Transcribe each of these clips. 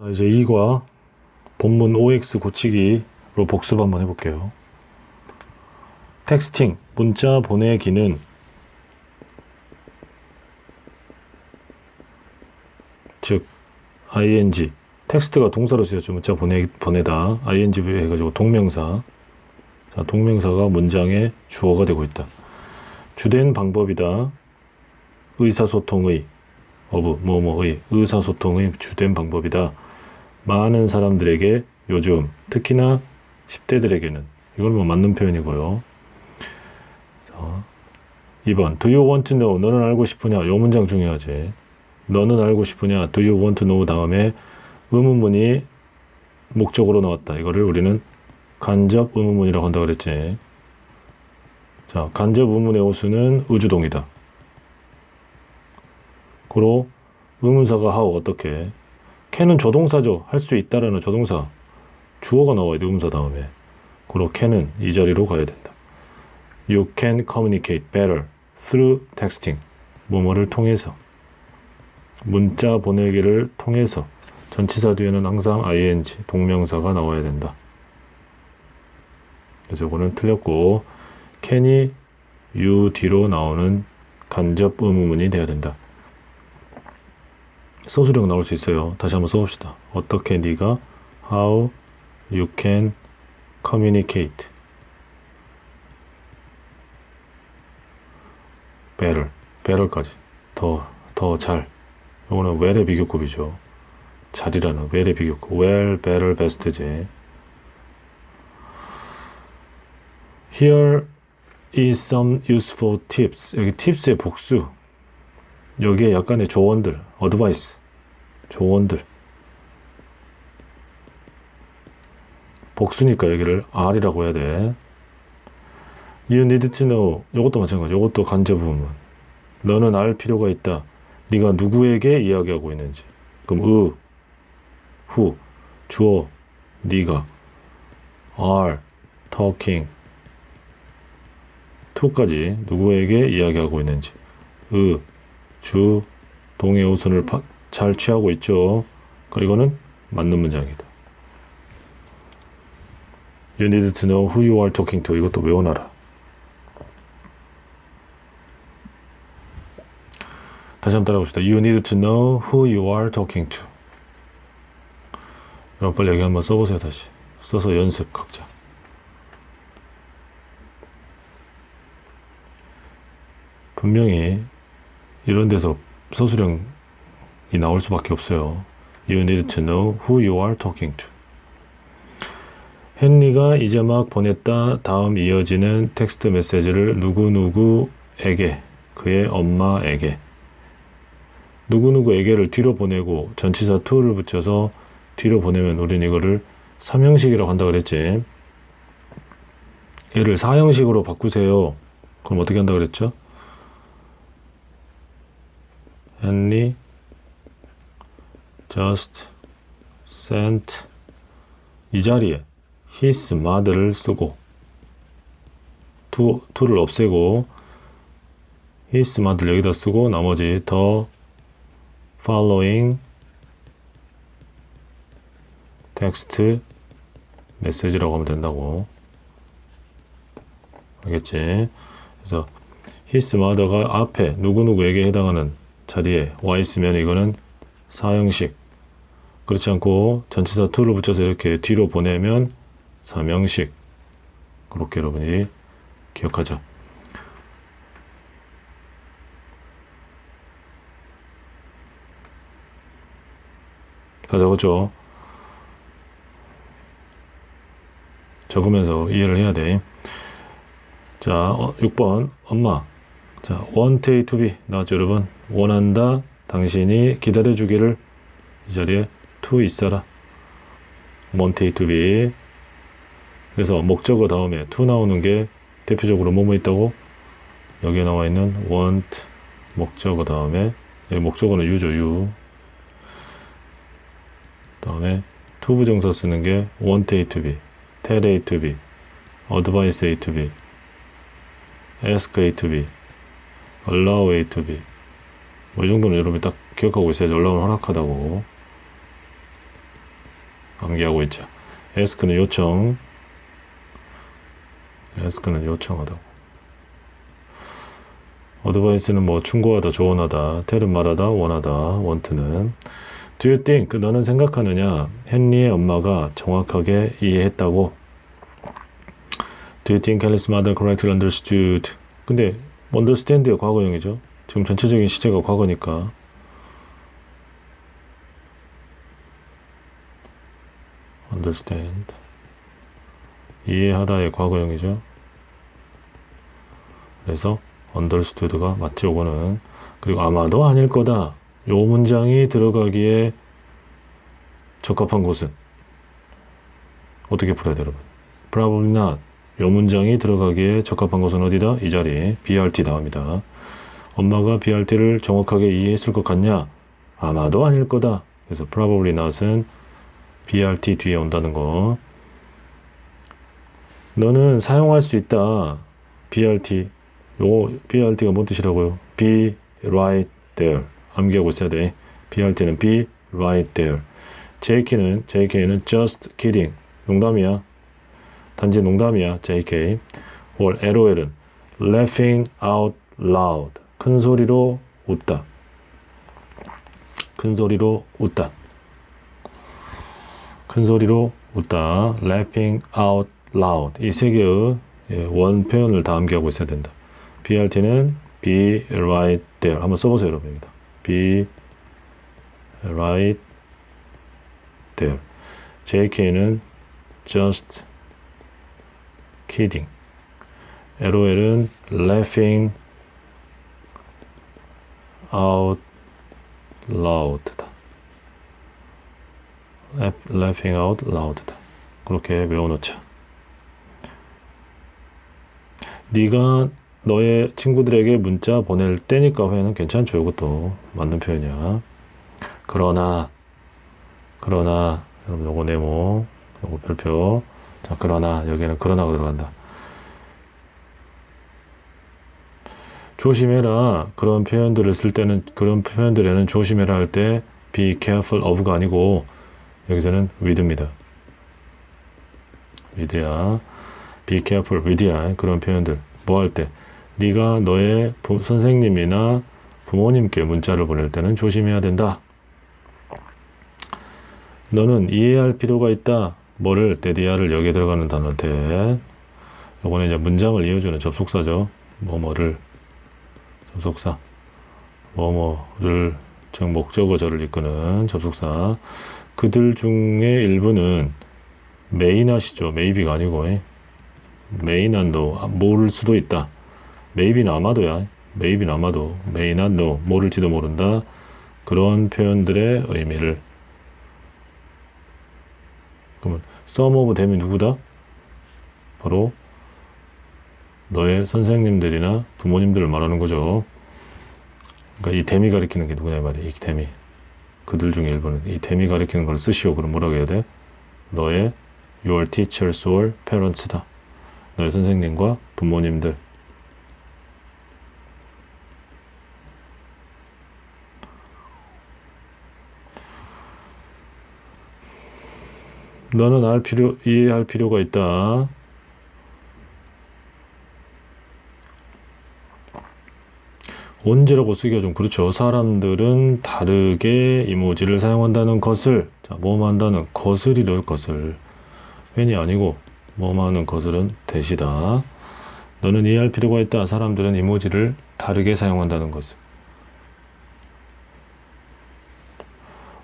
이제 2과 본문 OX 고치기로 복습 한번 해볼게요. 텍스팅, 문자 보내기는 즉 ing, 텍스트가 동사로 쓰였죠. 문자 보내다 ing 해가지고 동명사. 자, 동명사가 문장의 주어가 되고 있다. 주된 방법이다. 의사소통의 뭐뭐의 의사소통의 주된 방법이다. 많은 사람들에게 요즘 특히나 10대들에게는 이건 뭐 맞는 표현이고요. 자, 2번 Do you want to know? 너는 알고 싶으냐? 이 문장 중요하지. 너는 알고 싶으냐? Do you want to know 다음에 의문문이 목적으로 나왔다. 이거를 우리는 간접 의문문이라고 한다 그랬지. 자, 간접 의문의 호수는 의주동이다. 고로 의문사가 how 어떻게? can은 조동사죠. 할 수 있다라는 조동사. 주어가 나와야 돼. 의문사 다음에. 고로 can은 이 자리로 가야 된다. You can communicate better through texting. 뭐뭐를 통해서. 문자 보내기를 통해서. 전치사 뒤에는 항상 ing, 동명사가 나와야 된다. 그래서 이거는 틀렸고 can이 you 뒤로 나오는 간접 의문문이 되어야 된다. 서술형 나올 수 있어요. 다시 한번 써봅시다. 어떻게 네가 how you can communicate better까지 더 잘. 이거는 well의 비교급이죠. 잘이라는 well의 비교급. well, better, best지. Here is some useful tips. 여기 팁스의 복수. 여기에 약간의 조언들, 어드바이스, 조언들. 복수니까 여기를 R이라고 해야 돼. You need to know. 이것도 마찬가지. 이것도 간접 의문. 너는 알 필요가 있다. 네가 누구에게 이야기하고 있는지. 그럼 who, 주어, 네가, are, talking, to까지 누구에게 이야기하고 있는지. 주, 동의 호순을 잘 취하고 있죠. 그러니까 이거는 맞는 문장이다. You need to know who you are talking to. 이것도 외워놔라. 다시 한번 따라봅시다. You need to know who you are talking to. 그럼 빨리 여기 한번 써보세요. 다시 써서 연습 각자. 분명히 이런 데서 서술형이 나올 수밖에 없어요. You need to know who you are talking to. 헨리가 이제 막 보냈다. 다음 이어지는 텍스트 메시지를 누구누구에게, 그의 엄마에게. 누구누구에게를 뒤로 보내고 전치사 to를 붙여서 뒤로 보내면 우린 이거를 3형식이라고 한다 그랬지. 얘를 4형식으로 바꾸세요. 그럼 어떻게 한다 그랬죠? Henry just sent 이 자리에 his mother를 쓰고 to를 없애고 his mother 여기다 쓰고 나머지 the following text message라고 하면 된다고. 알겠지? 그래서 his mother가 앞에 누구누구에게 해당하는 자리에 와 있으면 이거는 4형식. 그렇지 않고 전치사 to를 붙여서 이렇게 뒤로 보내면 3형식. 그렇게 여러분이 기억하자. 다 적었죠? 적으면서 이해를 해야 돼. 자, 6번 엄마. 자, want A to be 나왔죠 여러분? 원한다. 당신이 기다려주기를. 이 자리에 to 있어라. want A to be. 그래서 목적어 다음에 to 나오는 게 대표적으로 뭐뭐 있다고? 여기에 나와 있는 want 목적어 다음에 여기 목적어는 you죠. you. 다음에 to 부정사 쓰는 게 want A to be, tell A to be, advise A to be, ask A to be, allow A to be. 뭐 이 정도는 여러분이 딱 기억하고 있어야지. allow는 허락하다고. 암기하고 있자. ask는 요청. ask는 요청하다고. advice는 뭐 충고하다, 조언하다. tell은 말하다, 원하다, want는. do you think, 너는 생각하느냐? 헨리의 엄마가 정확하게 이해했다고. do you think Kelly's mother correctly understood? 근데 understand의 과거형이죠. 지금 전체적인 시제가 과거니까. understand. 이해하다의 과거형이죠. 그래서 understood가 맞지, 요거는. 그리고 아마도 아닐 거다. 요 문장이 들어가기에 적합한 곳은 어떻게 풀어야 돼, 여러분? probably not. 요 문장이 들어가기에 적합한 곳은 어디다? 이 자리. BRT 나옵니다. 엄마가 BRT를 정확하게 이해했을 것 같냐? 아마도 아닐 거다. 그래서 probably not은 BRT 뒤에 온다는 거. 너는 사용할 수 있다. BRT. 요 BRT가 뭔 뜻이라고요? Be right there. 암기하고 있어야 돼. BRT는 be right there. JK는 just kidding. 농담이야. 단지 농담이야. JK. or LOL은 laughing out loud. 큰 소리로 웃다. 큰 소리로 웃다. 큰 소리로 웃다. laughing out loud. 이 세 개의 원 표현을 다 암기하고 있어야 된다. BRT는 be right there. 한번 써보세요, 여러분입니다. be right there. JK는 just kidding. LOL은 laughing out loud다. laughing out loud다. 그렇게 외워놓자. 네가 너의 친구들에게 문자 보낼 때니까 회는 괜찮죠. 이것도 맞는 표현이야. 그러나 여러분 요거 네모, 요거 별표. 자, 그러나 여기는 그러나가 들어간다. 조심해라. 그런 표현들을 쓸 때는, 그런 표현들에는 조심해라 할 때 be careful of가 아니고 여기서는 with입니다. with야. be careful with야. 그런 표현들 뭐 할 때, 네가 너의 선생님이나 부모님께 문자를 보낼 때는 조심해야 된다. 너는 이해할 필요가 있다. 뭐를? 대디아를 여기에 들어가는 단어인데, 요거는 이제 문장을 이어주는 접속사죠. 뭐뭐를, 접속사. 뭐뭐를, 즉 목적어절을 이끄는 접속사. 그들 중에 일부는 메이낫이죠. 메이비가 아니고, 메이낫도 모를 수도 있다. 메이비는 아마도야. 메이비는 아마도. 메이낫 노, 모를지도 모른다. 그런 표현들의 의미를. 그러면 some of them이 누구다? 바로 너의 선생님들이나 부모님들을 말하는 거죠. 그러니까 이 them이 가리키는 게 누구냐 이 말이야. 이 them이. 그들 중에 일부는 이 them이 가리키는 걸 쓰시오. 그럼 뭐라고 해야 돼? 너의 your teachers or parents다. 너의 선생님과 부모님들. 너는 이해할 필요가 있다. 언제라고 쓰기가 좀 그렇죠. 사람들은 다르게 이모지를 사용한다는 것을, 자, 뭐뭐 한다는 것을이럴 것을. 웬이 아니고 뭐뭐 하는 것을은 대시다. 너는 이해할 필요가 있다. 사람들은 이모지를 다르게 사용한다는 것을.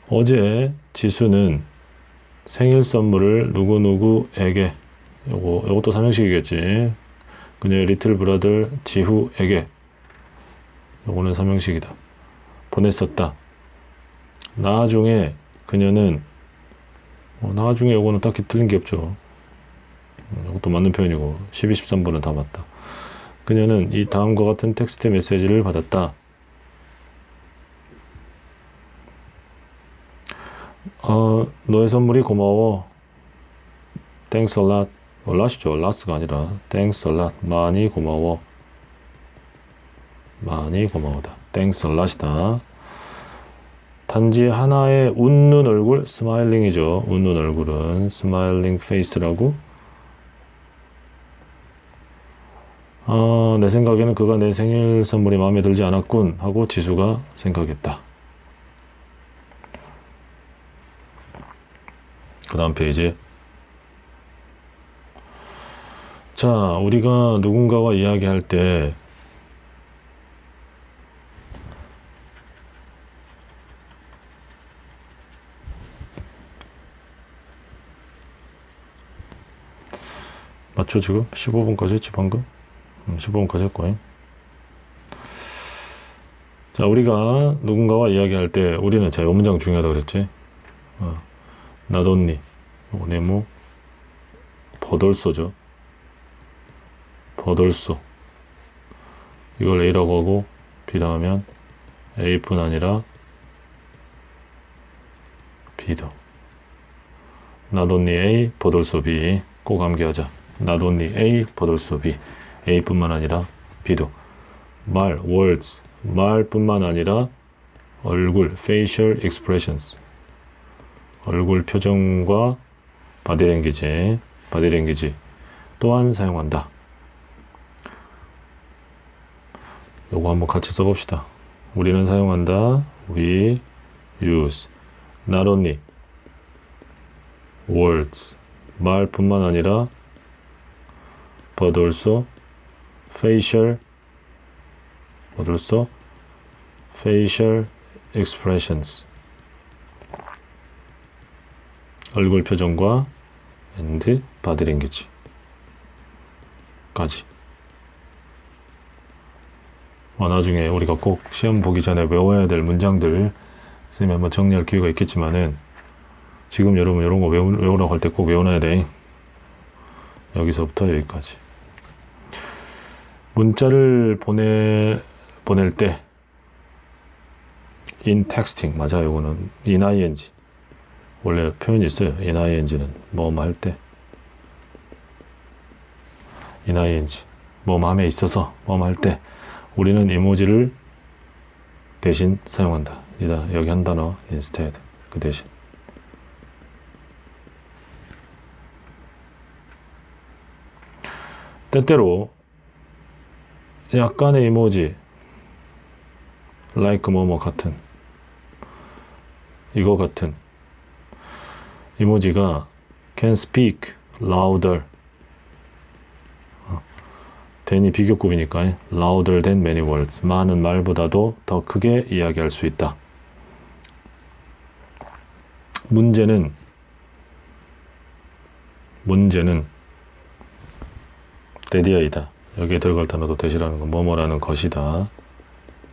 어제 지수는 생일 선물을 누구누구에게, 요것도 삼형식이겠지. 그녀의 리틀 브라더 지후에게, 요거는 삼형식이다. 보냈었다. 나중에 그녀는, 나중에 요거는 딱히 틀린 게 없죠. 이것도 맞는 표현이고 12, 13번은 다 맞다. 그녀는 이 다음과 같은 텍스트 메시지를 받았다. 너의 선물이 고마워. Thanks a lot. lot이죠. lot가 아니라 Thanks a lot. 많이 고마워. 많이 고마워다. Thanks a lot이다. 단지 하나의 웃는 얼굴, 스마일링이죠. 웃는 얼굴은 스마일링 페이스라고. 내 생각에는 그가 내 생일 선물이 마음에 들지 않았군 하고 지수가 생각했다. 그 다음 페이지. 자, 우리가 누군가와 이야기할 때 맞죠? 지금 15분까지 했지 방금? 15분까지 했거든. 자, 우리가 누군가와 이야기할 때 우리는 자, 이 문장 중요하다 그랬지. not only 요거 네모 but also죠. but also 이걸 A라고 하고 B라 하면 A뿐 아니라 B도. not only A but also B. 꼭 암기하자. not only A but also B. A뿐만 아니라 B도. 말, words, 말뿐만 아니라 얼굴, facial expressions, 얼굴 표정과 body language 또한 사용한다. 요거 한번 같이 써봅시다. 우리는 사용한다. We use not only words, 말뿐만 아니라 but also facial expressions, 얼굴 표정과 and body language 까지. 나중에 우리가 꼭 시험 보기 전에 외워야 될 문장들 선생님이 한번 정리할 기회가 있겠지만은 지금 여러분 이런 거 외우라고 할 때 꼭 외워놔야 돼. 여기서부터 여기까지. 문자를 보낼 때 in texting 맞아요. 이거는 in ing 원래 표현이 있어요. in ing는 뭐 할 때 in ing 뭐 마음에 있어서 뭐 할 때 우리는 이모지를 대신 사용한다. 여기 한 단어 instead 그 대신. 때때로 약간의 이모지 like 뭐뭐 같은 이거 같은 이모지가 can speak louder than이 비교급이니까 louder than many words 많은 말보다도 더 크게 이야기할 수 있다. 문제는 대디아이다. 여기에 들어갈 단어도 대시라는 건 뭐뭐라는 것이다.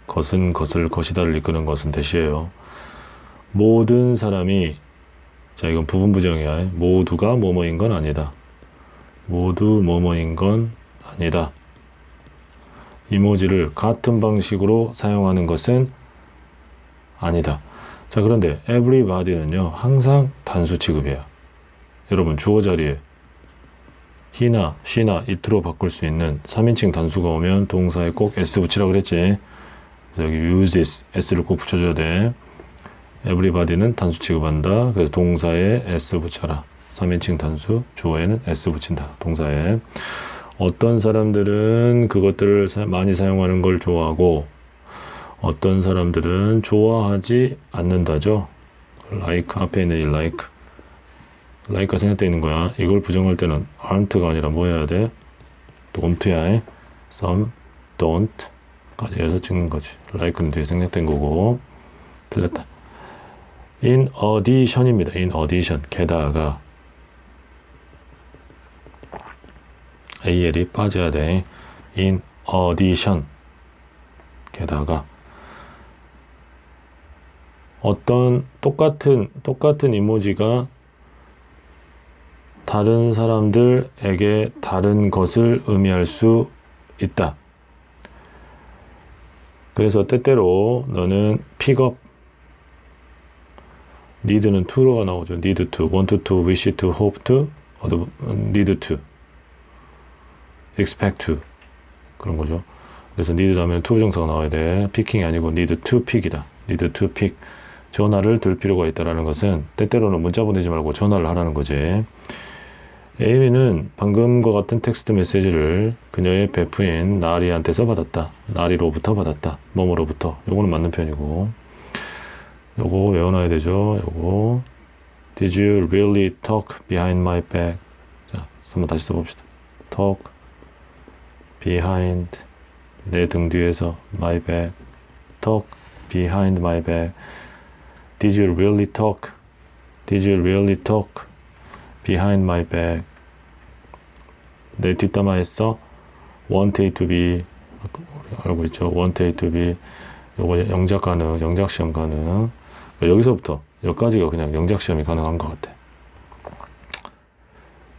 것은 것을 것이다를 이끄는 것은 대시예요. 모든 사람이 자 이건 부분부정이야. 모두가 뭐뭐인 건 아니다. 모두 뭐뭐인 건 아니다. 이모지를 같은 방식으로 사용하는 것은 아니다. 자 그런데 everybody는요 항상 단수 취급이에요. 여러분 주어 자리에 he나, she나, it로 바꿀 수 있는 3인칭 단수가 오면 동사에 꼭 s 붙이라고 그랬지. 그래서 여기 uses, s를 꼭 붙여줘야 돼. everybody는 단수 취급한다. 그래서 동사에 s 붙여라. 3인칭 단수, 주어에는 s 붙인다. 동사에. 어떤 사람들은 그것들을 많이 사용하는 걸 좋아하고 어떤 사람들은 좋아하지 않는다죠. like, 앞에 있는 이 like가 생략되어 있는 거야. 이걸 부정할 때는 aren't가 아니라 뭐 해야 돼? don't야. some, don't 까지 해서 찍는 거지. like는 뒤에 생략된 거고. 틀렸다. in addition입니다. in addition. 게다가 AL이 빠져야 돼. in addition. 게다가 어떤 똑같은 이모지가 다른 사람들에게 다른 것을 의미할 수 있다. 그래서 때때로 너는 pick up need는 to가 나오죠. need to, want to, wish to, hope to, need to, expect to 그런 거죠. 그래서 need 하면 to 부정사가 나와야 돼. picking이 아니고 need to pick이다. need to pick 전화를 들 필요가 있다라는 것은 때때로는 문자 보내지 말고 전화를 하라는 거지. 에이미는 방금과 같은 텍스트 메시지를 그녀의 베프인 나리한테서 받았다. 나리로부터 받았다. 뭐뭐로부터. 요거는 맞는 편이고. 요거 외워놔야 되죠. 요거. Did you really talk behind my back? 자, 한번 다시 써봅시다. Talk behind 내 등 뒤에서 my back. Talk behind my back. Did you really talk? Did you really talk behind my back? 내 뒷담화했어. wanted to be 알고 있죠. wanted to be 요거 영작 가능, 영작 시험 가능. 여기서부터 여기까지가 그냥 영작 시험이 가능한 것 같아.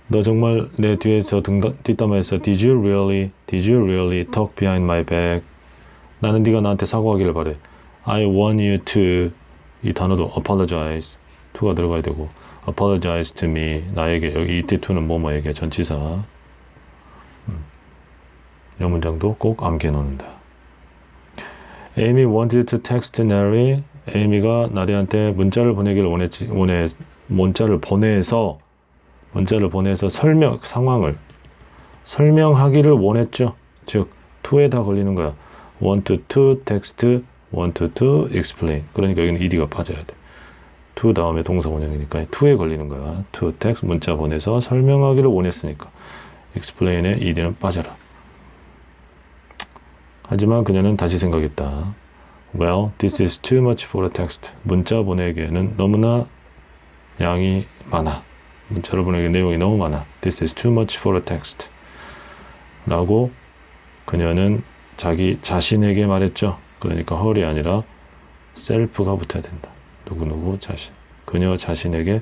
너 정말 내 뒤에서 뒷담화했어. Did you really talk behind my back? 나는 네가 나한테 사과하기를 바래. I want you to 이 단어도 apologize to가 들어가야 되고 apologize to me 나에게 여기 이때 to는 뭐뭐에게 전치사 이 문장도 꼭 암기해 놓는다. Amy wanted to text Nary. 에이미가 나리한테 문자를 보내기를 문자를 보내서 상황을 설명하기를 원했죠. 즉 to에다 걸리는 거야. want to text, want to explain. 그러니까 여기는 ed가 빠져야 돼. to 다음에 동사 원형이니까 to에 걸리는 거야. to text 문자 보내서 설명하기를 원했으니까 explain에 ed는 빠져라. 하지만 그녀는 다시 생각했다. Well, this is too much for a text. 문자 보내기에는 너무나 양이 많아. 문자를 보내기 내용이 너무 많아. This is too much for a text. 라고 그녀는 자기 자신에게 말했죠. 그러니까 her이 아니라 self가 붙어야 된다. 누구누구 자신. 그녀 자신에게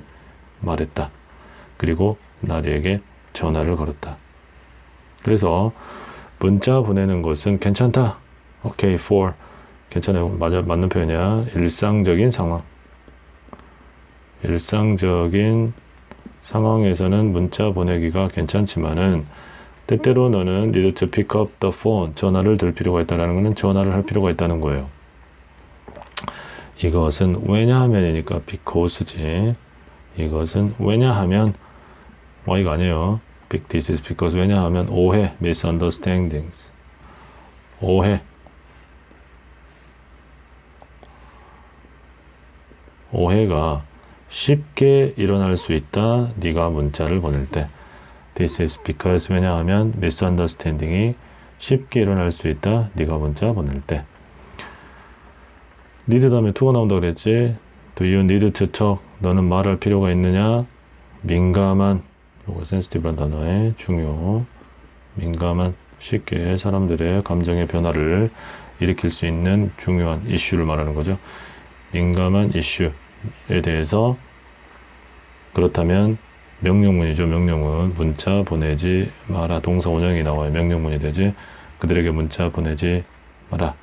말했다. 그리고 나리에게 전화를 걸었다. 그래서 문자 보내는 것은 괜찮다. Okay, for. 괜찮아요. 맞는 표현이야. 일상적인 상황. 일상적인 상황에서는 문자 보내기가 괜찮지만은 때때로 너는 need to pick up the phone. 전화를 들 필요가 있다는 것은 전화를 할 필요가 있다는 거예요. 이것은 왜냐하면이니까 because지. 이것은 왜냐하면 why가 아니에요. This is because 왜냐하면 오해, misunderstandings. 오해가 쉽게 일어날 수 있다. 네가 문자를 보낼 때. This is because 왜냐하면 misunderstanding이 쉽게 일어날 수 있다. 네가 문자 보낼 때. need 다음에 to가 나온다 그랬지. Do you need to talk? 너는 말할 필요가 있느냐? 민감한 요거 sensitive란 단어의 중요. 민감한 쉽게 사람들의 감정의 변화를 일으킬 수 있는 중요한 이슈를 말하는 거죠. 민감한 이슈에 대해서 그렇다면 명령문이죠. 명령문. 문자 보내지 마라. 동사 원형이 나와야 명령문이 되지. 그들에게 문자 보내지 마라.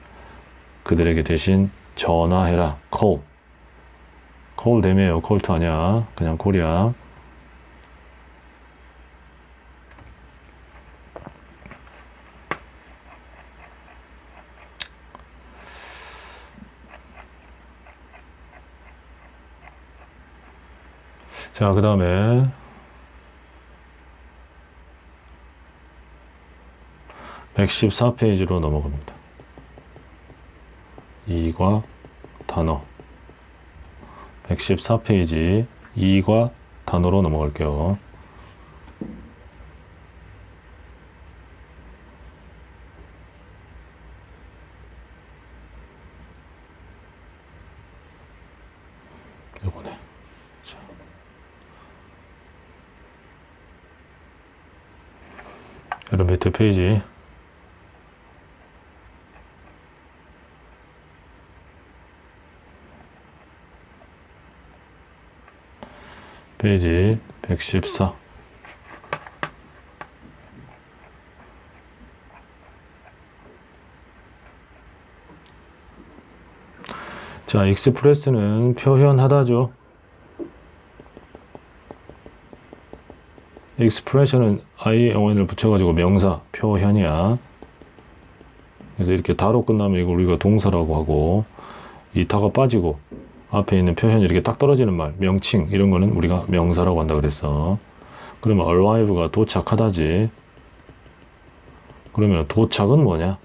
그들에게 대신 전화해라. call. call 댐이에요. call to 아니야. 그냥 call이야. 자, 그 다음에 114페이지로 넘어갑니다. 이과 단어 114페이지 이과 단어로 넘어갈게요. 요거네. 자. 여러분 밑에 페이지 페이지 114 자, 익스프레스는 표현하다죠. 익스프레션은 ION을 붙여가지고 명사, 표현이야. 그래서 이렇게 다로 끝나면 이걸 우리가 동사라고 하고 이 다가 빠지고 앞에 있는 표현이 이렇게 딱 떨어지는 말, 명칭 이런 거는 우리가 명사라고 한다 그랬어. 그러면 arrive가 도착하다지. 그러면 도착은 뭐냐?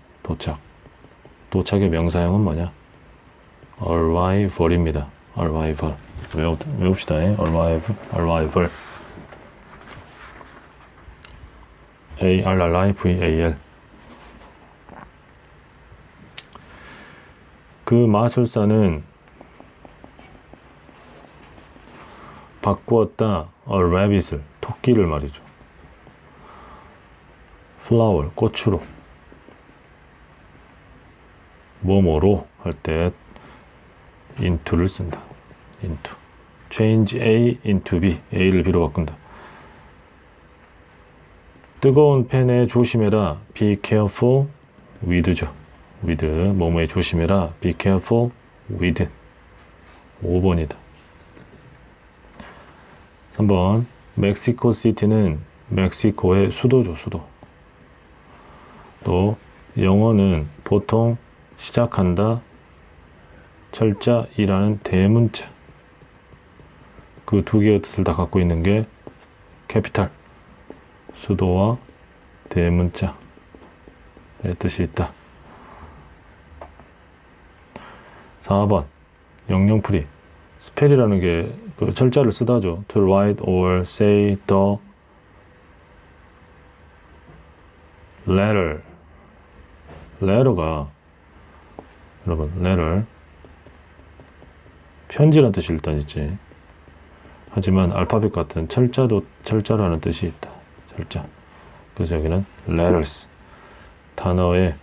도착의 명사형은 뭐냐? arrival입니다. arrival. 외웁시다. arrival. arrival. 그 마술사는 바꾸었다. a rabbit을, 토끼를 말이죠. flower, 꽃으로. 뭐뭐로 할 때 into를 쓴다. into. change A into B. A를 B로 바꾼다. 뜨거운 팬에 조심해라. be careful with죠. with. 뭐뭐에 조심해라. be careful with. 5번이다. 3번. 멕시코 시티는 멕시코의 수도죠. 수도. 또 영어는 보통 시작한다. 철자이라는 대문자. 그 두 개의 뜻을 다 갖고 있는 게 캐피탈. 수도와 대문자의 뜻이 있다. 4번. 영영풀이. 스펠이라는 게 그 철자를 쓰다죠. to write or say the letter. letter가 여러분 letter 편지란 뜻이 일단 있지. 하지만 알파벳 같은 철자도 철자라는 뜻이 있다. 철자. 그래서 여기는 letters. 단어의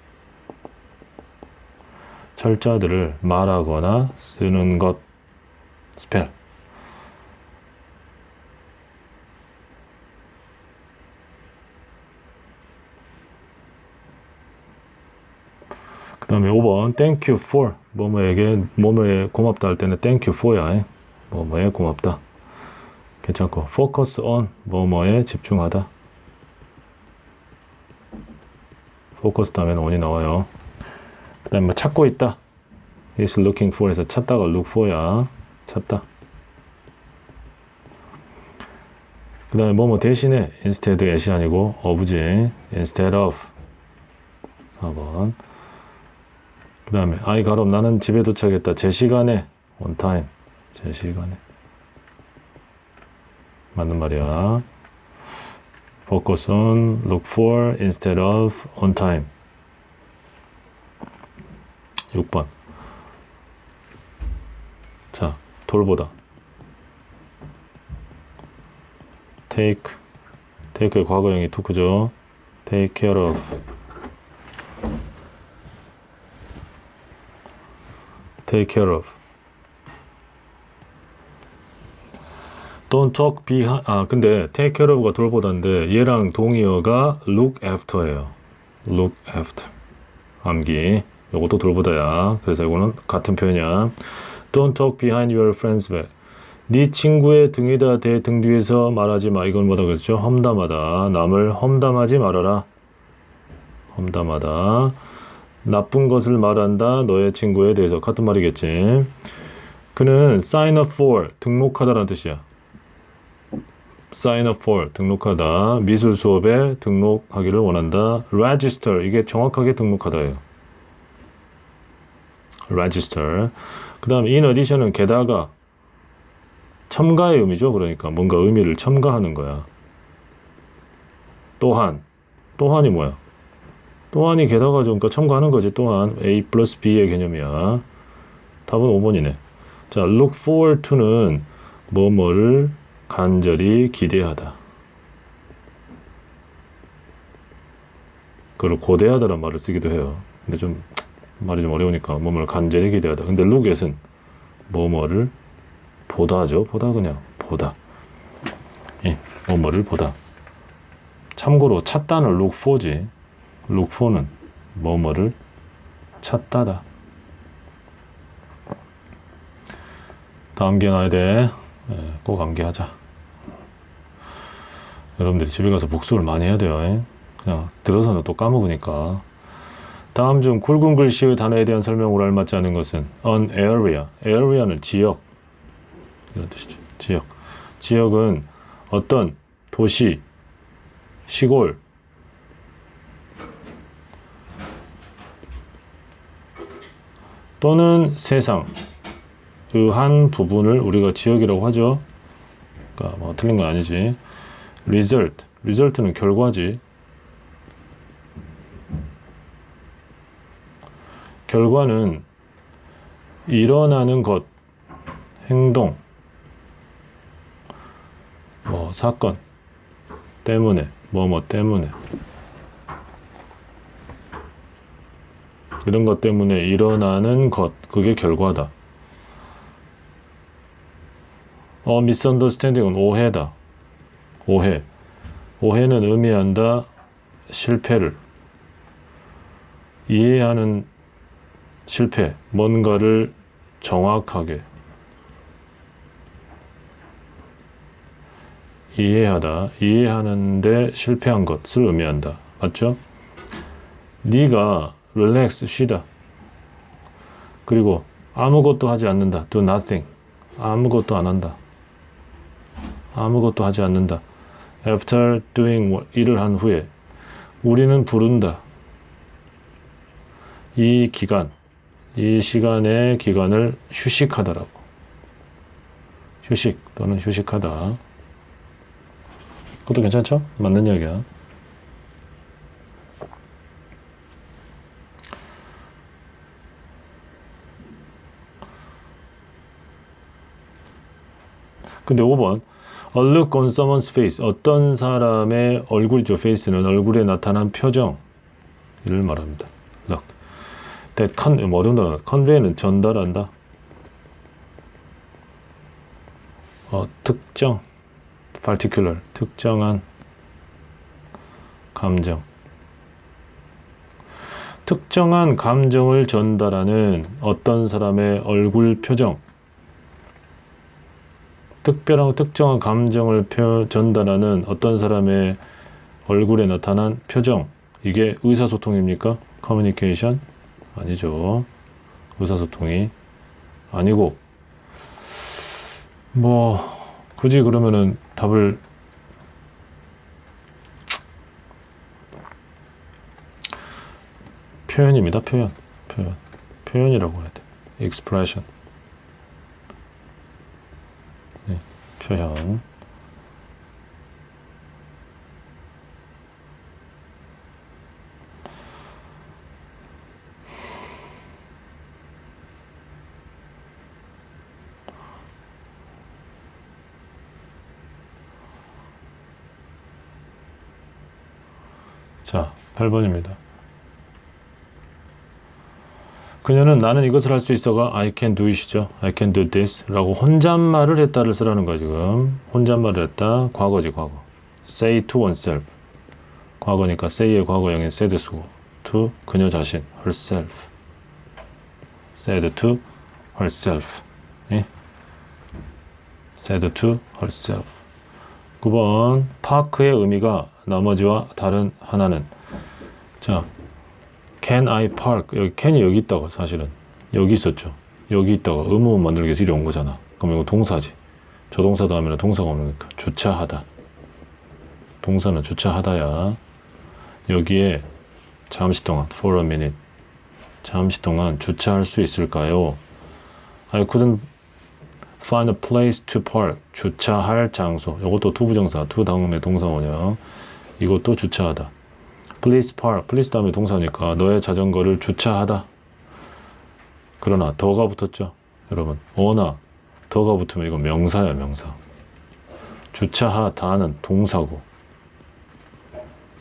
철자들을 말하거나 쓰는 것. 스펠. 그 다음에 5번 thank you for. 뭐뭐에 고맙다 할 때는 thank you for야. 뭐뭐에 고맙다. 괜찮고 focus on. 뭐뭐에 집중하다. focus 다음에는 on이 나와요. 그 다음에 찾고 있다. is looking for 에서 찾다가 look for야. 찾다. 그 다음에 뭐뭐 대신에 instead at이 아니고 of지. instead of. 4번. 그 다음에 I got up. 나는 집에 도착했다. 제 시간에. on time. 제 시간에. 맞는 말이야. focus on, look for, instead of, on time. 6번. 자, 돌보다. take의 과거형이 took죠. take care of. take care of. don't talk behind. 근데 take care of가 돌보다인데 얘랑 동의어가 look after예요. look after. 암기. 요것도 돌보다야. 그래서 이거는 같은 표현이야. don't talk behind your friend's back. 네 친구의 등에다 대 등 뒤에서 말하지 마. 이건 뭐다 그랬죠? 험담하다. 남을 험담하지 말아라. 험담하다. 나쁜 것을 말한다. 너의 친구에 대해서. 같은 말이겠지. 그는 sign up for. 등록하다라는 뜻이야. sign up for. 등록하다. 미술 수업에 등록하기를 원한다. register. 이게 정확하게 등록하다예요. register. 그 다음에 in addition은 게다가 첨가의 의미죠. 그러니까 뭔가 의미를 첨가하는 거야. 또한이 뭐야? 또한이 게다가 그러니까 첨가하는 거지. 또한 A 플러스 B의 개념이야. 답은 5번이네. 자, look forward to는 뭐뭐를 간절히 기대하다. 그걸 고대하다란 말을 쓰기도 해요. 근데 좀 말이 좀 어려우니까 뭐뭐를 간절히 기대하다. 근데 look at은 뭐뭐를 보다죠. 보다 그냥 보다. 예, 뭐뭐를 보다. 참고로 찾다는 look for지. look for는 뭐뭐를 찾다다. 다 암기해놔야 돼. 예, 꼭 암기하자. 여러분들이 집에 가서 복습을 많이 해야 돼요. 그냥 들어서는 또 까먹으니까. 다음 중 굵은 글씨의 단어에 대한 설명으로 알맞지 않은 것은 an area. area는 지역. 이런 뜻이죠. 지역. 지역은 어떤 도시, 시골, 또는 세상의 한 부분을 우리가 지역이라고 하죠. 그러니까 뭐 틀린 건 아니지. result는 결과지. 결과는 일어나는 것, 행동, 뭐 사건 때문에, 뭐 때문에, 이런 것 때문에 일어나는 것, 그게 결과다. misunderstanding은 오해다. 오해. 오해는 의미한다 실패를. 이해하는 실패, 뭔가를 정확하게 이해하다, 이해하는데 실패한 것을 의미한다. 맞죠? 네가 relax, 쉬다. 그리고 아무것도 하지 않는다. do nothing. 아무것도 안 한다. 아무것도 하지 않는다. after doing 일을 한 후에 우리는 부른다. 이 기간, 이 시간의 기간을 휴식하다라고. 휴식 또는 휴식하다. 그것도 괜찮죠? 맞는 이야기야. 근데 5번 A look on someone's face. 어떤 사람의 얼굴이죠. face는 얼굴에 나타난 표정 이를 말합니다. look. that 어려운 단어. convey는 전달한다. 특정 particular 특정한 감정. 특정한 감정을 전달하는 어떤 사람의 얼굴 표정. 특별하고 특정한 감정을 전달하는 어떤 사람의 얼굴에 나타난 표정. 이게 의사소통입니까? 커뮤니케이션? 아니죠. 의사소통이 아니고 뭐 굳이 그러면은 답을 표현입니다. 표현이라고 해야 돼. expression. 네, 표현. 자, 8번입니다. 그녀는 나는 이것을 할 수 있어가 I can do it이죠. I can do this 라고 혼잣말을 했다를 쓰라는 거야 지금. 혼잣말을 했다. 과거지 과거. say to oneself. 과거니까 say의 과거형인 said 쓰고 to 그녀 자신 herself. said to herself. 예? said to herself. 9번 파크의 의미가 나머지와 다른 하나는. 자, can I park? 여기 can이 여기 있다가 사실은 여기 있었죠. 여기 있다가 의문문 만들기 위해서 이리 온 거잖아. 그럼 이거 동사지. 조동사 다음에는 동사가 오니까 주차하다. 동사는 주차하다야. 여기에 잠시 동안 for a minute. 잠시 동안 주차할 수 있을까요? I couldn't find a place to park. 주차할 장소. 이것도 투부정사. to 다음에 동사 오냐. 이것도 주차하다. Please park. Please 다음에 동사니까 너의 자전거를 주차하다. 그러나 더가 붙었죠. 여러분. 어나 더가 붙으면 이거 명사야 명사. 주차하다는 동사고.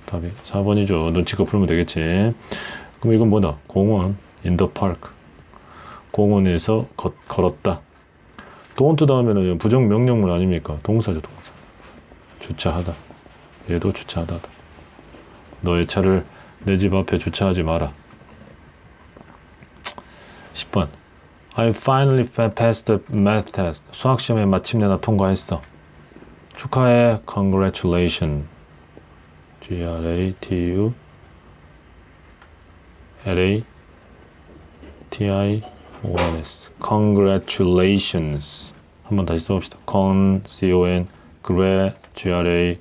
답이 4번이죠. 눈치껏 풀면 되겠지. 그럼 이건 뭐다? 공원. In the park. 공원에서 걸었다. don't 다음에는 부정명령문 아닙니까? 동사죠 동사. 주차하다. 얘도 주차하다. 너의 차를 내 집 앞에 주차하지 마라. 10번 I finally passed the math test. 수학 시험에 마침내 나 통과했어. 축하해. Congratulations. Gratulation. LA TIONS Congratulations. 한번 다시 써봅시다. CON GRA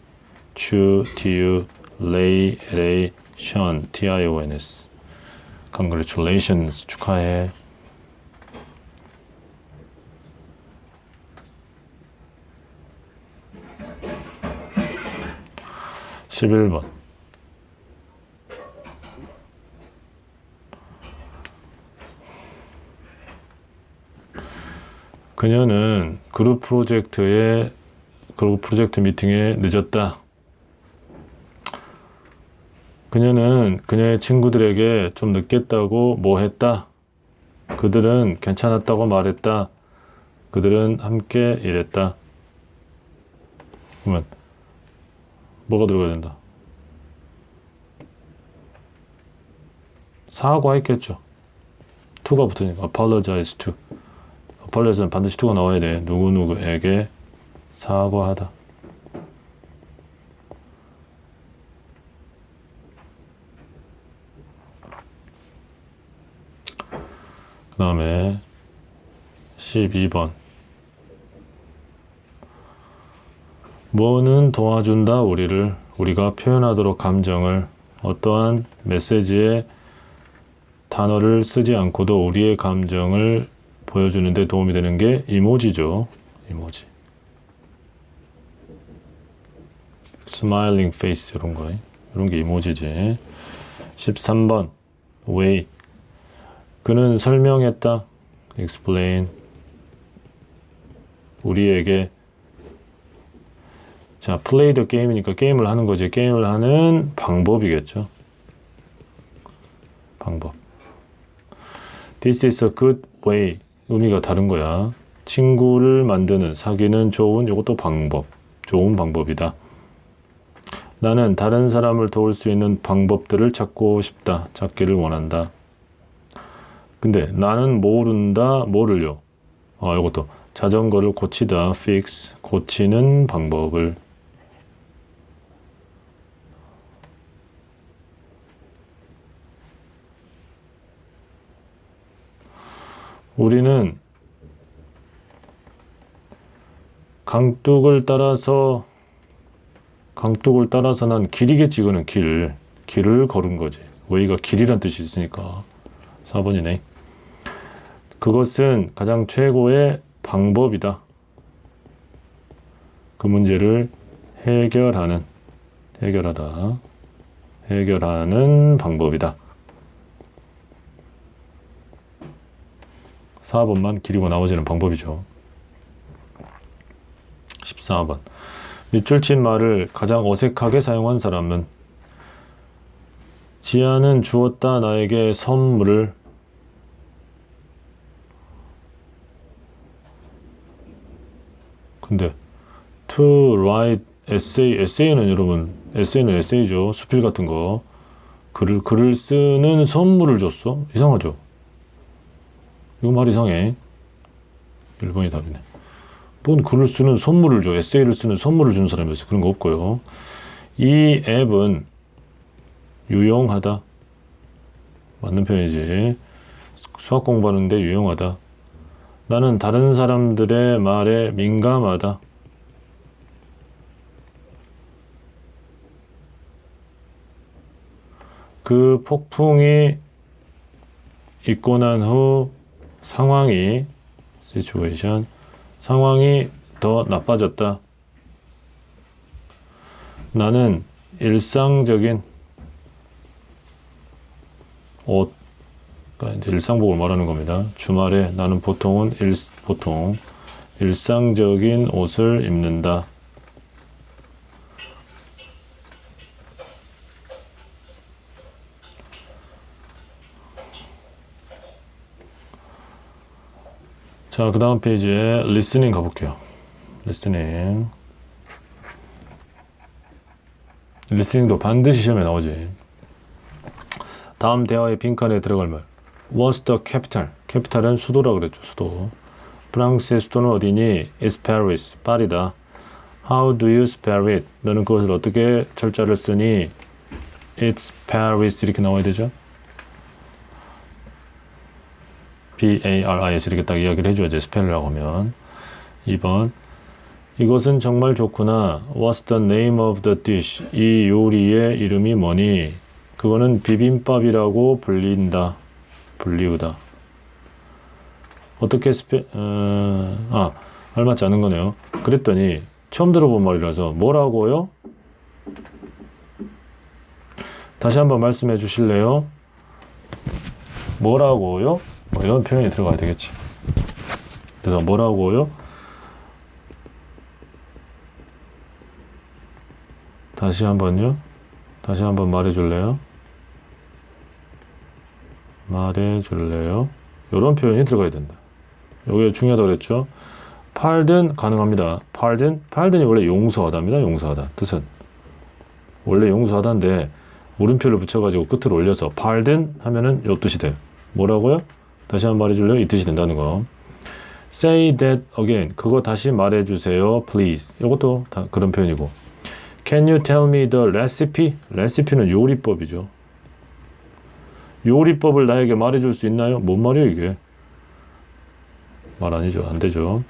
TU LA TIONS Congratulations. 축하해. 11번. 그녀는 그룹 프로젝트 미팅에 늦었다. 그녀는 그녀의 친구들에게 좀 늦겠다고 뭐 했다. 그들은 괜찮았다고 말했다. 그들은 함께 일했다. 그러면 뭐가 들어가야 된다? 사과했겠죠. to가 붙으니까 apologize to. apologize는 반드시 to가 나와야 돼. 누구누구에게 사과하다. 그 다음에 12번. 뭐는 도와준다 우리가 표현하도록 감정을 어떠한 메시지에 단어를 쓰지 않고도 우리의 감정을 보여주는데 도움이 되는 게 이모지죠. 이모지. 스마일링 페이스 이런 게 이모지지. 13번. way. 그는 설명했다. explain. 우리에게. 자, play the game이니까 게임을 하는 거지. 게임을 하는 방법이겠죠. 방법. This is a good way. 의미가 다른 거야. 친구를 만드는, 사귀는 좋은, 이것도 방법. 좋은 방법이다. 나는 다른 사람을 도울 수 있는 방법들을 찾고 싶다. 찾기를 원한다. 근데 나는 모른다. 뭐를요? 이것도 자전거를 고치다. fix. 고치는 방법을. 우리는 강둑을 따라서 난 길이겠지. 이거는 길을 걸은 거지. way가 길이란 뜻이 있으니까 4번이네. 그것은 가장 최고의 방법이다. 그 문제를 해결하는 방법이다. 4번만 길이고 나머지는 방법이죠. 14번. 밑줄 친 말을 가장 어색하게 사용한 사람은 지아는 주었다 나에게 선물을. 근데 to write essay는 여러분 에세이는 에세이죠. 수필 같은 거. 글을 쓰는 선물을 줬어? 이상하죠? 이거 말 이상해. 1번이 답이네. 뭔 글을 쓰는 선물을 줘. 에세이를 쓰는 선물을 준 사람이 있어. 그런 거 없고요. 이 앱은 유용하다. 맞는 표현이지. 수학 공부하는데 유용하다. 나는 다른 사람들의 말에 민감하다. 그 폭풍이 있고 난 후 상황이 더 나빠졌다. 나는 일상적인 옷, 그러니까 이제 일상복을 말하는 겁니다. 주말에 나는 보통 일상적인 옷을 입는다. 자, 그 다음 페이지에 리스닝 가볼게요. 리스닝도 반드시 시험에 나오지. 다음 대화의 빈칸에 들어갈 말. What's the capital? capital은 수도라 그랬죠. 수도. 프랑스의 수도는 어디니? It's Paris. 파리다. How do you spell it? 너는 그것을 어떻게 철자를 쓰니? It's Paris 이렇게 나와야 되죠. B-A-R-I-S 이렇게 딱 이야기를 해줘야지 스펠이라고 하면. 2번 이것은 정말 좋구나. What's the name of the dish? 이 요리의 이름이 뭐니? 그거는 비빔밥이라고 불리우다. 어떻게 알맞지 않은 거네요. 그랬더니 처음 들어본 말이라서 뭐라고요? 다시 한번 말씀해 주실래요? 뭐라고요? 뭐 이런 표현이 들어가야 되겠지. 그래서 뭐라고요? 다시 한번요. 다시 한번 말해줄래요? 말해줄래요? 이런 표현이 들어가야 된다. 이게 중요하다고 그랬죠. pardon 가능합니다. pardon이 원래 용서하다입니다. 용서하다. 뜻은 원래 용서하다인데 물음표를 붙여가지고 끝을 올려서 pardon 하면은 요 뜻이 돼요. 뭐라고요? 다시 한번 말해줄래요? 이 뜻이 된다는 거. say that again. 그거 다시 말해주세요. please. 이것도 다 그런 표현이고. Can you tell me the recipe? 레시피는 요리법이죠. 요리법을 나에게 말해줄 수 있나요? 뭔 말이에요 이게? 말 아니죠. 안 되죠.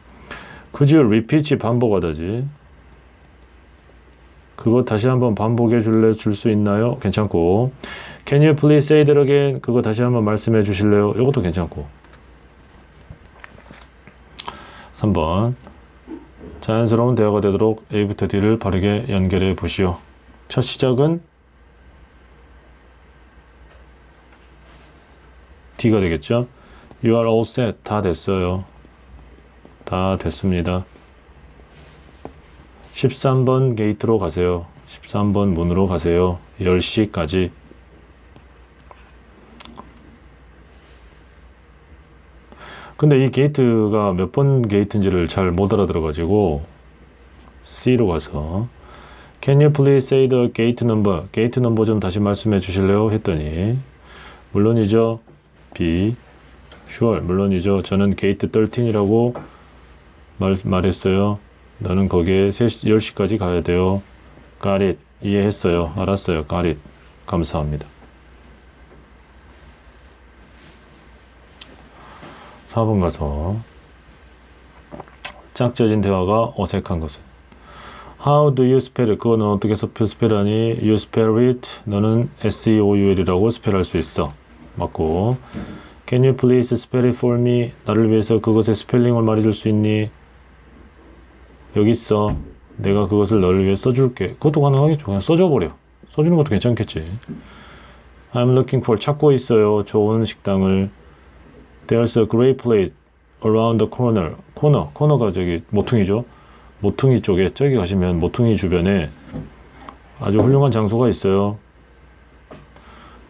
Could you repeat? 반복하다지. 그거 다시 한번 반복해 줄 수 있나요? 괜찮고. Can you please say that again? 그거 다시 한번 말씀해 주실래요? 이것도 괜찮고. 3번 자연스러운 대화가 되도록 A부터 D를 바르게 연결해 보시오. 첫 시작은 D가 되겠죠. You are all set. 다 됐어요. 다 됐습니다. 13번 게이트로 가세요. 13번 문으로 가세요. 10시까지. 근데 이 게이트가 몇 번 게이트인지를 잘 못 알아들어가지고 C로 가서 Can you please say the gate number? 게이트 넘버 좀 다시 말씀해 주실래요? 했더니 물론이죠. B. Sure. 물론이죠. 저는 게이트 13이라고 말했어요. 너는 거기에 10시까지 가야 돼요. Got it. 이해했어요. 알았어요. Got it. 감사합니다. 4번 가서 짝져진 대화가 어색한 것은 How do you spell it? 그거는 어떻게 스펠하니? You spell it. 너는 S-E-O-U-L이라고 스펠할 수 있어. 맞고 Can you please spell it for me? 나를 위해서 그것의 스펠링을 말해줄 수 있니? 여기 있어. 내가 그것을 너를 위해 써줄게. 그것도 가능하겠죠. 그냥 써줘버려. 써주는 것도 괜찮겠지. I'm looking for. 찾고 있어요. 좋은 식당을. There's a great place around the corner. 코너가 저기 모퉁이죠. 모퉁이 쪽에 저기 가시면 모퉁이 주변에 아주 훌륭한 장소가 있어요.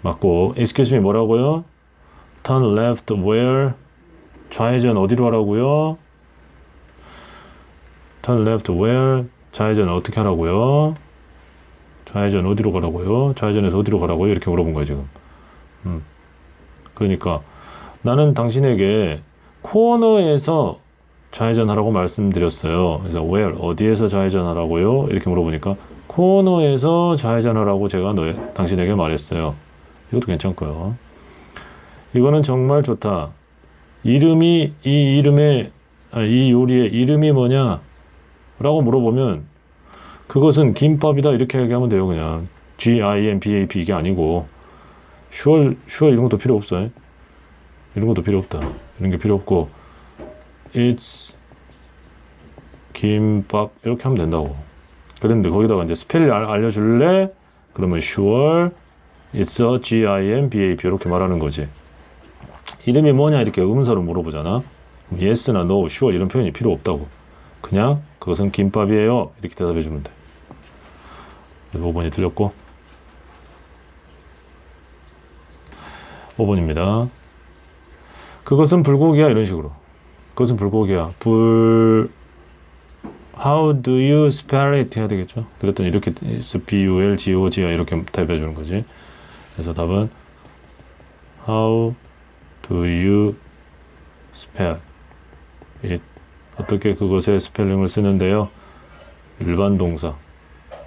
맞고 Excuse me 뭐라고요? Turn left where? 좌회전 어디로 하라고요? Turn left where? 좌회전 어떻게 하라고요? 좌회전 어디로 가라고요? 좌회전에서 어디로 가라고요? 이렇게 물어본 거예요 지금. 그러니까 나는 당신에게 코너에서 좌회전하라고 말씀드렸어요. 그래서 where? 어디에서 좌회전하라고요? 이렇게 물어보니까 코너에서 좌회전하라고 제가 당신에게 말했어요. 이것도 괜찮고요. 이거는 정말 좋다. 이 요리의 이름이 뭐냐? 라고 물어보면 그것은 김밥이다 이렇게 얘기하면 돼요. 그냥 G-I-M-B-A-P 이게 아니고 sure 이런 것도 필요 없어요. 이런 것도 필요 없다. 이런 게 필요 없고 it's 김밥 이렇게 하면 된다고. 그런데 거기다가 이제 스펠 알려줄래? 그러면 sure it's a G-I-M-B-A-P 이렇게 말하는 거지. 이름이 뭐냐 이렇게 의문사로 물어보잖아. yes나 no, sure 이런 표현이 필요 없다고. 그냥 그것은 김밥이에요 이렇게 대답해 주면 돼. 5번이 틀렸고 5번입니다. 그것은 불고기야 이런 식으로. 그것은 불고기야. How do you spell it 해야 되겠죠. 그랬더니 이렇게 B-U-L-G-O-G야 이렇게 대답해 주는 거지. 그래서 답은 How do you spell it? 어떻게 그것의 스펠링을 쓰는데요? 일반 동사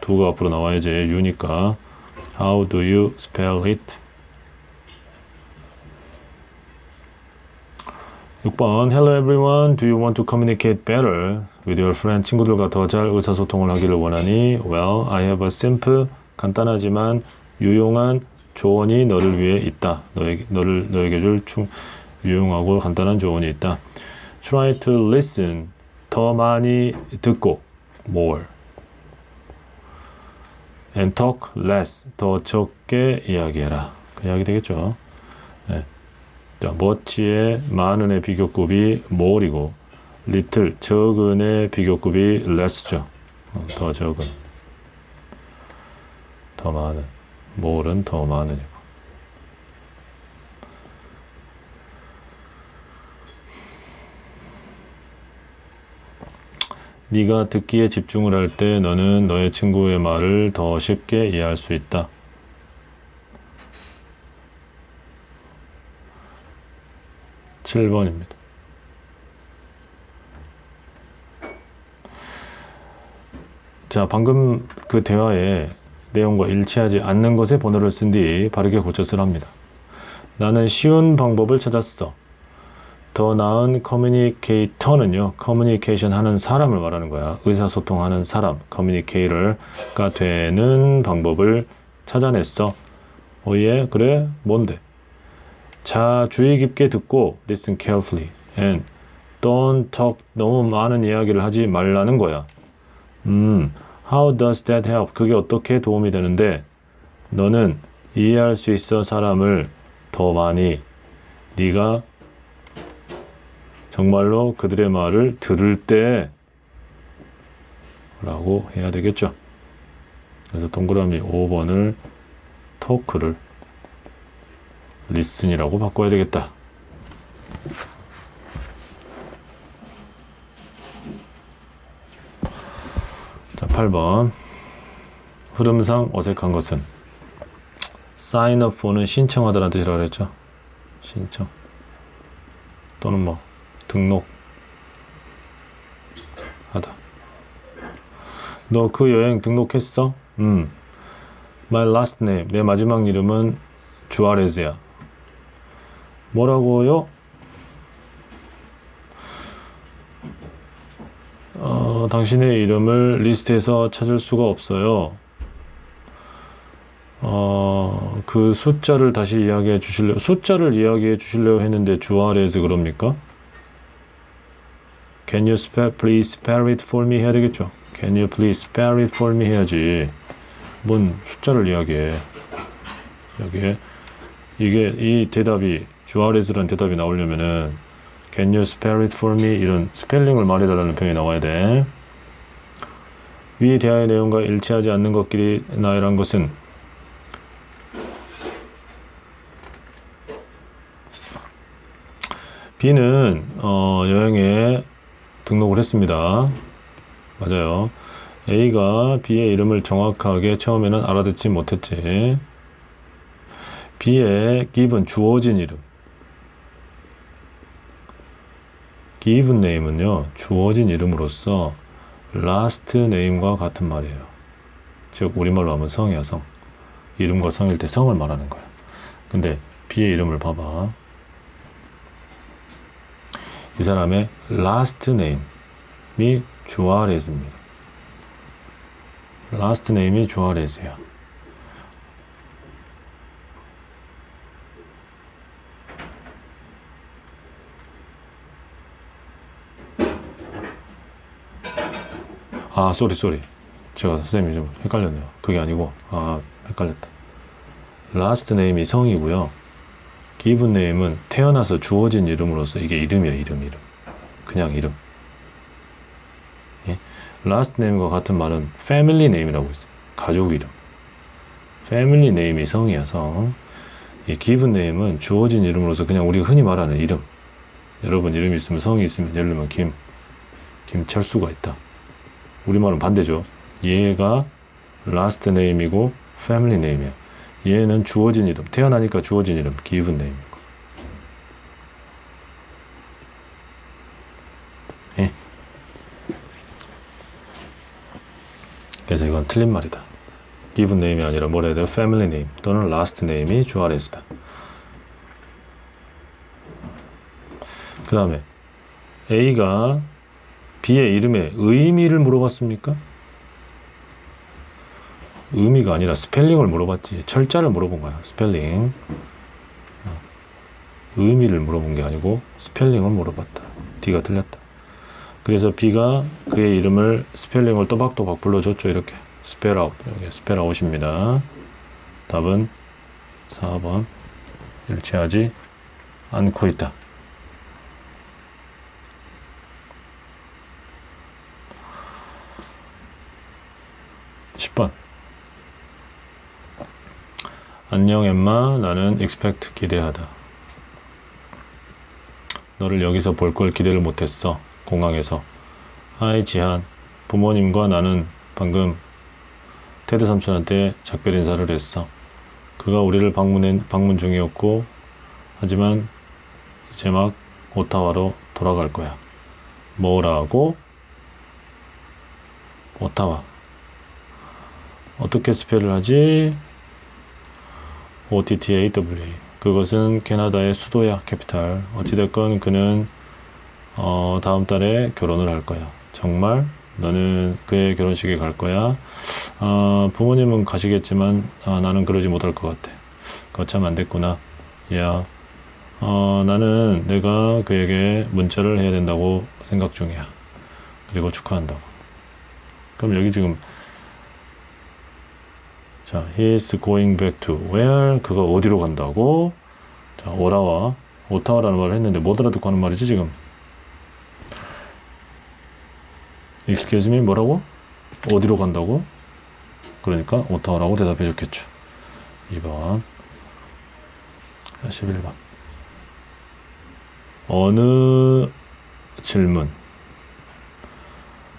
do가 앞으로 나와야지. you니까 How do you spell it? 6번 Hello everyone, do you want to communicate better with your friend? 친구들과 더 잘 의사소통을 하기를 원하니? Well, I have a simple, 간단하지만 유용한 조언이 너를 위해 있다. 너에게 줄 유용하고 간단한 조언이 있다. Try to listen, 더 많이 듣고, more. And talk less, 더 적게 이야기해라. 그 이야기 되겠죠. 네. 자, much의 많은의 비교급이 more이고 little, 적은의 비교급이 less죠. 더 적은, 더 많은. more는 더 많으니고. 네가 듣기에 집중을 할 때 너는 너의 친구의 말을 더 쉽게 이해할 수 있다. 7번입니다. 자, 방금 그 대화의 내용과 일치하지 않는 것에 번호를 쓴 뒤 바르게 고쳐 쓰랍니다. 나는 쉬운 방법을 찾았어. 더 나은 커뮤니케이터는요, 커뮤니케이션 하는 사람을 말하는 거야. 의사소통하는 사람, 커뮤니케이터가 되는 방법을 찾아냈어. 예, 그래? 뭔데? 자, 주의 깊게 듣고 listen carefully and don't talk, 너무 많은 이야기를 하지 말라는 거야. How does that help? 그게 어떻게 도움이 되는데? 너는 이해할 수 있어 사람을 더 많이. 네가 정말로 그들의 말을 들을 때 라고 해야 되겠죠. 그래서 동그라미 5번을 토크를 listen이라고 바꿔야 되겠다. 자, 8번. 흐름상 어색한 것은 sign up for는 신청하다라는 뜻이라고 그랬죠. 신청 또는 뭐 등록하다. 너 그 여행 등록했어? My last name, 내 마지막 이름은 주아레즈야. 뭐라고요? 당신의 이름을 리스트에서 찾을 수가 없어요. 그 숫자를 다시 이야기해 주실래요? 숫자를 이야기해 주실래요? 했는데 주아레즈 그럽니까? Can you please spell it for me? 해야 되겠죠? Can you please spell it for me? 해야지. 뭔 숫자를 이야기해. 여기에 이게 이 대답이 주아레즈라는 대답이 나오려면은 Can you spell it for me? 이런 스펠링을 말해달라는 표현이 나와야 돼. 위 대화의 내용과 일치하지 않는 것끼리 나열한 것은 B는 여행에 등록을 했습니다. 맞아요. A가 B의 이름을 정확하게 처음에는 알아듣지 못했지. B의 given 주어진 이름. given name은요, 주어진 이름으로서 last name과 같은 말이에요. 즉 우리말로 하면 성이야, 성. 이름과 성일 때 성을 말하는 거야. 근데 B의 이름을 봐봐. 이 사람의 last name이 주아레즈입니다. last name이 주아레즈야. 아, 쏘리. 제가 선생님이 좀 헷갈렸네요. 그게 아니고, 헷갈렸다. last name이 성이고요. given name은 태어나서 주어진 이름으로서 이게 이름이야, 이름. 그냥 이름. 예? last name과 같은 말은 family name이라고 있어요. 가족 이름. family name이 성이야, 성. 이 given name은 주어진 이름으로서 그냥 우리가 흔히 말하는 이름. 여러분 이름이 있으면 성이 있으면 예를 들면 김철수가 있다. 우리말은 반대죠. 얘가 last name이고 family name이야. 얘는 주어진 이름, 태어나니까 주어진 이름, given name이고. 예. 그래서 이건 틀린 말이다. given name이 아니라 뭐라 해야 돼요? family name 또는 last name이 주아레즈다. 그 다음에 A가 B의 이름의 의미를 물어봤습니까? 의미가 아니라 스펠링을 물어봤지. 철자를 물어본 거야. 스펠링. 의미를 물어본 게 아니고 스펠링을 물어봤다. D가 틀렸다. 그래서 B가 그의 이름을 스펠링을 또박또박 불러줬죠. 이렇게 스펠아웃. 여기 스펠아웃입니다. 답은 4번. 일치하지 않고 있다. 10번. 안녕 엠마, 나는 expect 기대하다. 너를 여기서 볼 걸 기대를 못했어. 공항에서. 하이 지한, 부모님과 나는 방금 테드 삼촌한테 작별 인사를 했어. 그가 우리를 방문 중이었고, 하지만 이제 막 오타와로 돌아갈 거야. 뭐라고? 오타와. 어떻게 스펠을 하지? OTTAWA. 그것은 캐나다의 수도야, 캐피탈. 어찌됐건 그는 다음 달에 결혼을 할 거야. 정말? 너는 그의 결혼식에 갈 거야? 부모님은 가시겠지만 나는 그러지 못할 것 같아. 거참 안 됐구나. 야, 나는 내가 그에게 문자를 해야 된다고 생각 중이야. 그리고 축하한다고. 그럼 여기 지금 자, he is going back to where? 그가 어디로 간다고? 자, 오라와 오타와라는 말을 했는데 못 알아듣고 하는 말이지 지금. excuse me 뭐라고? 어디로 간다고? 그러니까 오타와라고 대답해 줬겠죠. 2번. 11번. 어느 질문을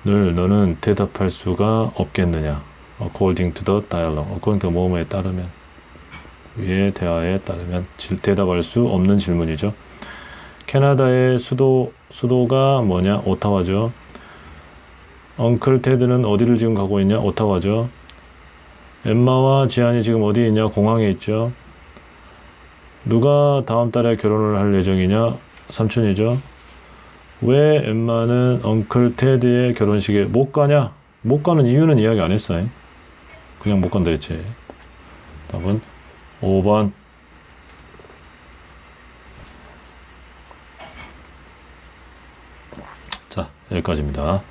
너는 대답할 수가 없겠느냐? According to the dialogue. According to 뭐뭐에 따르면, 위의 대화에 따르면 대답할 수 없는 질문이죠. 캐나다의 수도가 뭐냐? 오타와죠. 엉클 테드는 어디를 지금 가고 있냐? 오타와죠. 엠마와 지안이 지금 어디에 있냐? 공항에 있죠. 누가 다음 달에 결혼을 할 예정이냐? 삼촌이죠. 왜 엠마는 엉클 테드의 결혼식에 못 가냐? 못 가는 이유는 이야기 안 했어. 그냥 못 간다 했지. 답은 5번. 자, 여기까지입니다.